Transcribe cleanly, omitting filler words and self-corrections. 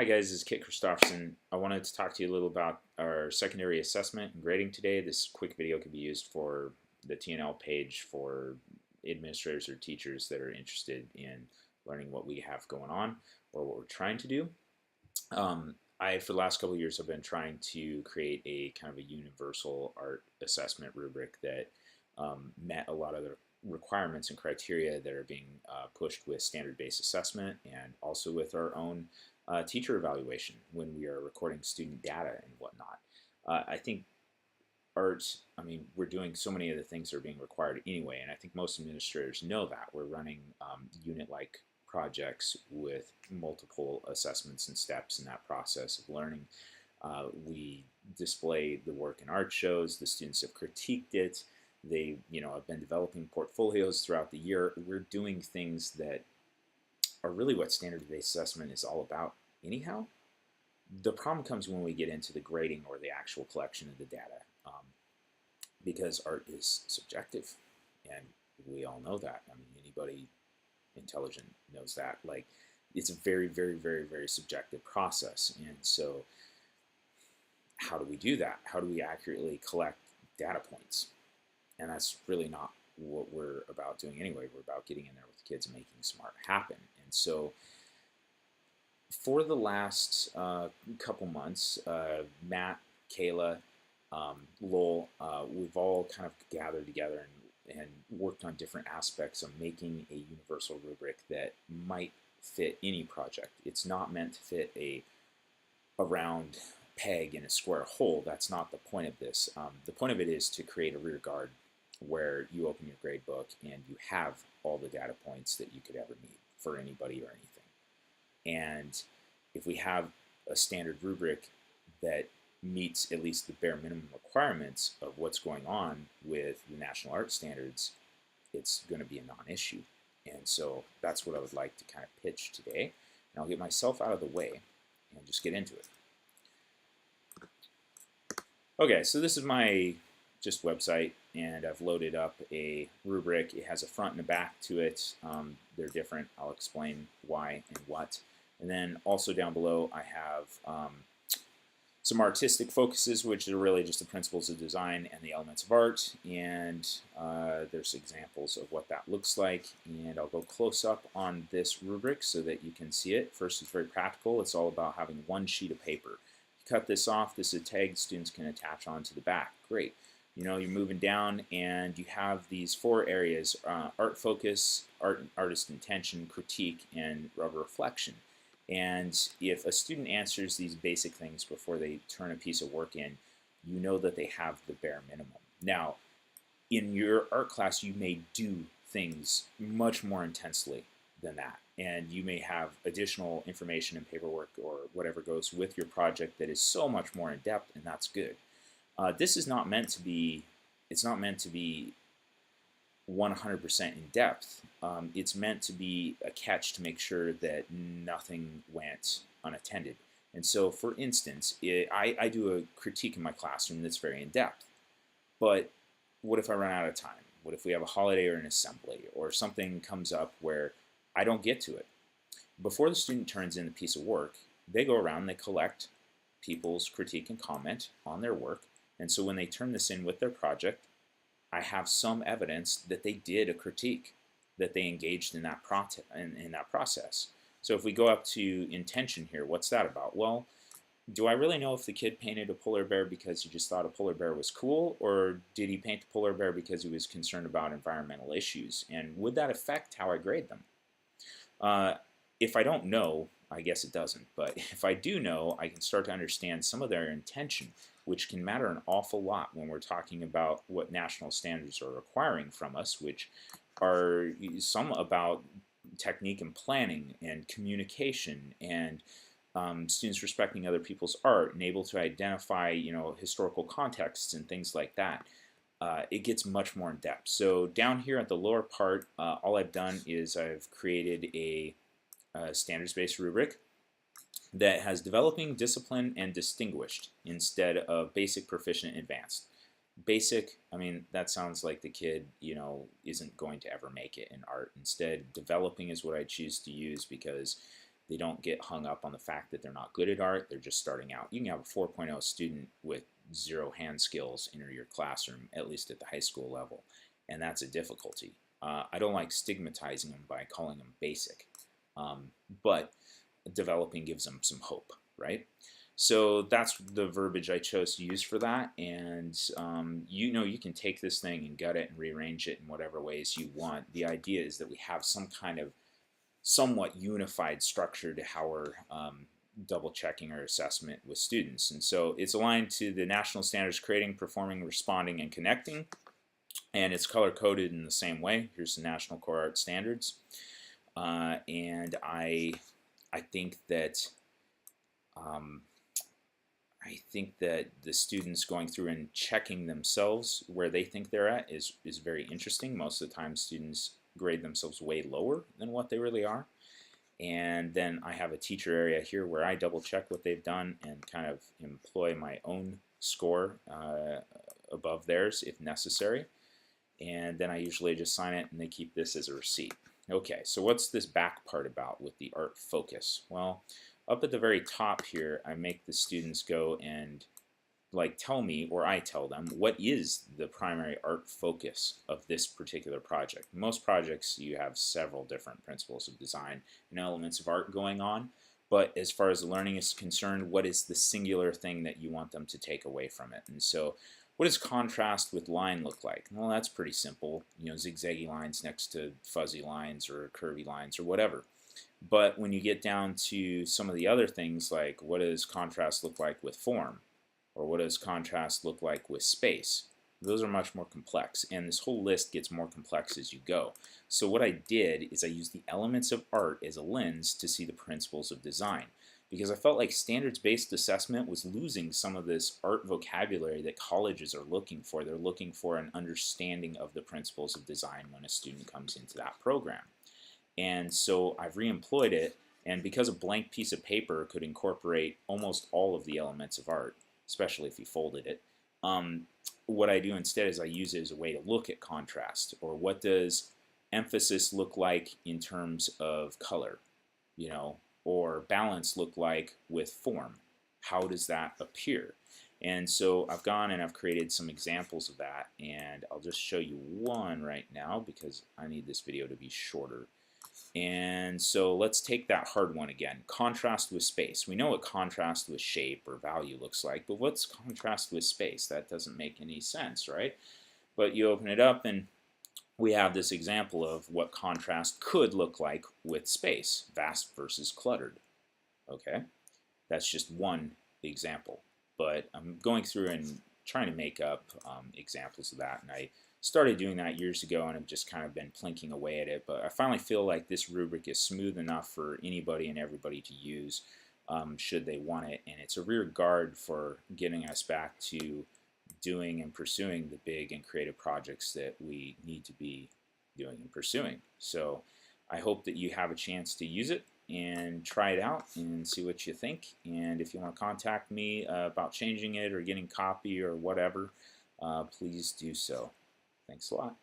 Hi guys, this is Kit Christopherson. I wanted to talk to you a little about our secondary assessment and grading today. This quick video could be used for the TNL page for administrators or teachers that are interested in learning what we have going on or what we're trying to do. For the last couple of years, I've been trying to create a kind of a universal art assessment rubric that met a lot of the requirements and criteria that are being pushed with standard-based assessment and also with our own teacher evaluation when we are recording student data and whatnot. I think we're doing so many of the things that are being required anyway, and I think most administrators know that. We're running unit-like projects with multiple assessments and steps in that process of learning. We display the work in art shows. The students have critiqued it. They, have been developing portfolios throughout the year. We're doing things that are really what standard-based assessment is all about anyhow. The problem comes when we get into the grading or the actual collection of the data, because art is subjective, and we all know that. I mean, anybody intelligent knows that. Like, it's a very, very, very, very subjective process, and so how do we do that? How do we accurately collect data points? And that's really not what we're about doing anyway. We're about getting in there with the kids and making smart happen. And so for the last couple months, Matt, Kayla, Lowell, we've all kind of gathered together and worked on different aspects of making a universal rubric that might fit any project. It's not meant to fit a round peg in a square hole. That's not the point of this. The point of it is to create a rear guard where you open your grade book and you have all the data points that you could ever need for anybody or anything. And if we have a standard rubric that meets at least the bare minimum requirements of what's going on with the National Art Standards, it's going to be a non-issue. And so that's what I would like to kind of pitch today. And I'll get myself out of the way and just get into it. Okay, so this is my just website, and I've loaded up a rubric. It has a front and a back to it. They're different. I'll explain why and what. And then also down below, I have some artistic focuses, which are really just the principles of design and the elements of art. And there's examples of what that looks like. And I'll go close up on this rubric so that you can see it. First, it's very practical. It's all about having one sheet of paper. You cut this off. This is a tag students can attach onto the back. Great. You're moving down and you have these four areas: art focus, artist intention, critique, and reflection. And if a student answers these basic things before they turn a piece of work in, you know that they have the bare minimum. Now, in your art class, you may do things much more intensely than that. And you may have additional information and paperwork or whatever goes with your project that is so much more in depth, and that's good. This is not meant to be, it's not meant to be 100% in depth. It's meant to be a catch to make sure that nothing went unattended. And so, for instance, I do a critique in my classroom that's very in depth. But what if I run out of time? What if we have a holiday or an assembly or something comes up where I don't get to it? Before the student turns in the piece of work, they go around and they collect people's critique and comment on their work. And so when they turn this in with their project, I have some evidence that they did a critique, that they engaged in that process. So if we go up to intention here, what's that about? Well, do I really know if the kid painted a polar bear because he just thought a polar bear was cool, or did he paint the polar bear because he was concerned about environmental issues? And would that affect how I grade them? If I don't know, I guess it doesn't. But if I do know, I can start to understand some of their intention, which can matter an awful lot when we're talking about what national standards are requiring from us, which are some about technique and planning and communication and students respecting other people's art and able to identify, historical contexts and things like that. It gets much more in depth. So down here at the lower part, all I've done is I've created a standards-based rubric that has developing, discipline, and distinguished instead of basic, proficient, advanced. Basic, I mean, that sounds like the kid, isn't going to ever make it in art. Instead, developing is what I choose to use because They don't get hung up on the fact that they're not good at art. They're just starting out. You can have a 4.0 student with 0 hand skills enter your classroom, at least at the high school level, and that's a difficulty. I don't like stigmatizing them by calling them basic, but developing gives them some hope, right? So that's the verbiage I chose to use for that, and you can take this thing and gut it and rearrange it in whatever ways you want. The idea is that we have some kind of somewhat unified structure to how we're double checking our assessment with students. And so it's aligned to the national standards: creating, performing, responding, and connecting. And it's color coded in the same way. Here's the National Core Art Standards. And I think that the students going through and checking themselves where they think they're at is very interesting. Most of the time students grade themselves way lower than what they really are. And then I have a teacher area here where I double check what they've done and kind of employ my own score above theirs if necessary. And then I usually just sign it and they keep this as a receipt. Okay, so what's this back part about with the art focus? Well, up at the very top here, I make the students go and tell me, or I tell them, what is the primary art focus of this particular project. Most projects, you have several different principles of design and elements of art going on, but as far as the learning is concerned, what is the singular thing that you want them to take away from it? And so what does contrast with line look like? Well, that's pretty simple. Zigzaggy lines next to fuzzy lines or curvy lines or whatever. But when you get down to some of the other things, like what does contrast look like with form? Or what does contrast look like with space? Those are much more complex, and this whole list gets more complex as you go. So what I did is I used the elements of art as a lens to see the principles of design, because I felt like standards-based assessment was losing some of this art vocabulary that colleges are looking for. They're looking for an understanding of the principles of design when a student comes into that program. And so I've reemployed it, and because a blank piece of paper could incorporate almost all of the elements of art, especially if you folded it, what I do instead is I use it as a way to look at contrast, or what does emphasis look like in terms of color, or balance look like with form. How does that appear? And so I've gone and I've created some examples of that, and I'll just show you one right now because I need this video to be shorter. And so let's take that hard one again. Contrast with space. We know what contrast with shape or value looks like, but what's contrast with space? That doesn't make any sense, right? But you open it up and we have this example of what contrast could look like with space, vast versus cluttered. Okay, that's just one example, but I'm going through and trying to make up examples of that, and I started doing that years ago, and I've just kind of been plinking away at it. But I finally feel like this rubric is smooth enough for anybody and everybody to use should they want it, and it's a rear guard for getting us back to doing and pursuing the big and creative projects that we need to be doing and pursuing. So I hope that you have a chance to use it and try it out and see what you think. And if you want to contact me about changing it or getting copy or whatever, please do so. Thanks a lot.